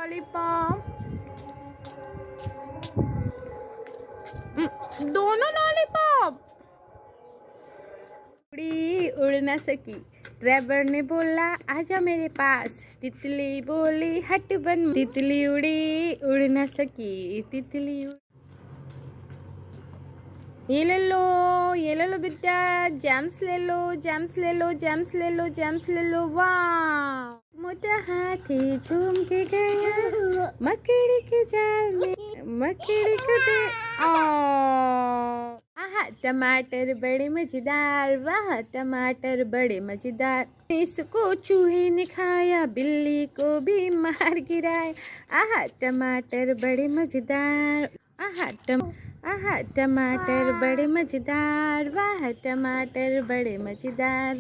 Lollipop. दोनों lollipop. उड़ी उड़ न सकी, रैबर ने बोला आजा मेरे पास, तितली बोली हट बन। तितली उड़ी उड़ न सकी, तितली उड़। ये ले लो बेटा, जैम्स ले लो, जैम्स ले लो, जैम्स ले लो, जैम्स ले लो। वाह, मोटा हाथी झूम के गया मकड़ी के जाल में, मकड़ी को दे। आहा टमाटर बड़े मजेदार, वाह टमाटर बड़े मजेदार। इसको चूहे ने खाया, बिल्ली को भी मार गिराया। आहा टमाटर बड़े मजेदार, आहा टमाटर बड़े मजेदार, वाह टमाटर बड़े मजेदार।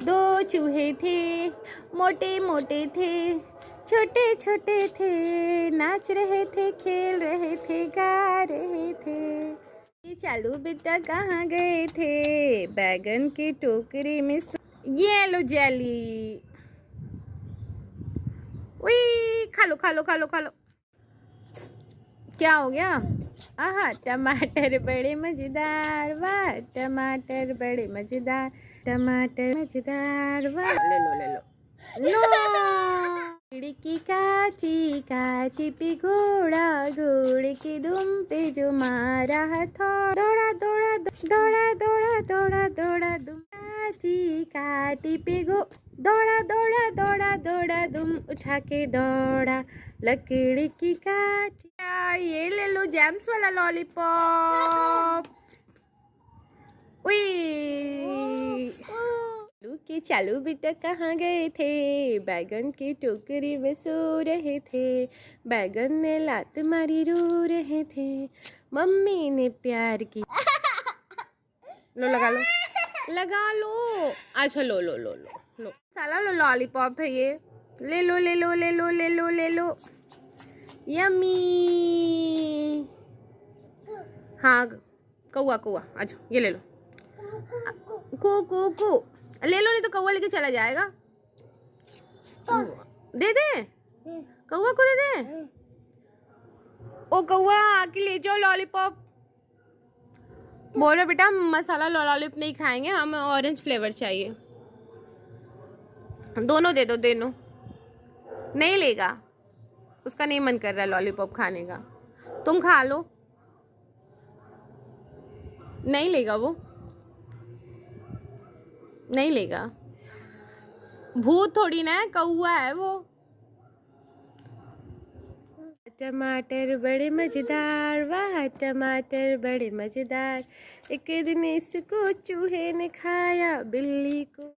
दो चूहे थे, मोटे मोटे थे, छोटे छोटे थे, नाच रहे थे, खेल रहे थे, गा रहे थे। ये चालू बेटा कहाँ गए थे? बैगन की टोकरी में। ये लो जेली। उई, खा लो खा लो खा लो खा लो। क्या हो गया? आहा टमाटर बड़े मजेदार, वाह टमाटर बड़े मजेदार, टमाटर मजेदार, वाह। ले लो नो। खिड़की काटी काटी पे घोड़ा, घोड़े के दुम पे जो मारा हथौड़ा, दौड़ा दौड़ा दौड़ा दौड़ा दौड़ा दौड़ा दुम। काटी काटी पे दौड़ा दौड़ा दौड़ा दौड़ा दुम उठा के दौड़ा, लकड़ी की काठी। ये ले लो जैम्स वाला लॉलीपॉप। उई, के चालू बेटा कहाँ गए थे? बैगन की टोकरी में सो रहे थे, बैगन ने लात मारी रो रहे थे, मम्मी ने प्यार की। लो लगा लो लगा लो। अच्छा लो लो लो लो लो, साला लो लॉलीपॉप है ये। ले लो ले लो ले लो ले लो ले लो। यम्मी। हाँ कौआ कौआ, अच्छा ये ले लो। को को को ले लो, नहीं तो कौआ लेके चला जाएगा। दे दे कौआ को, दे दे। ओ कौआ आके ले जाओ लॉलीपॉप। बोल रहे बेटा मसाला लॉलीपॉप नहीं खाएंगे, हमें ऑरेंज फ्लेवर चाहिए। दोनों दे दो, दोनों। नहीं लेगा, उसका नहीं मन कर रहा है लॉलीपॉप खाने का। तुम खा लो। नहीं लेगा वो, नहीं लेगा। भूत थोड़ी ना है, कौआ है वो। टमाटर बड़े मजेदार, वाह टमाटर बड़े मजेदार। एक दिन इसको चूहे ने खाया, बिल्ली को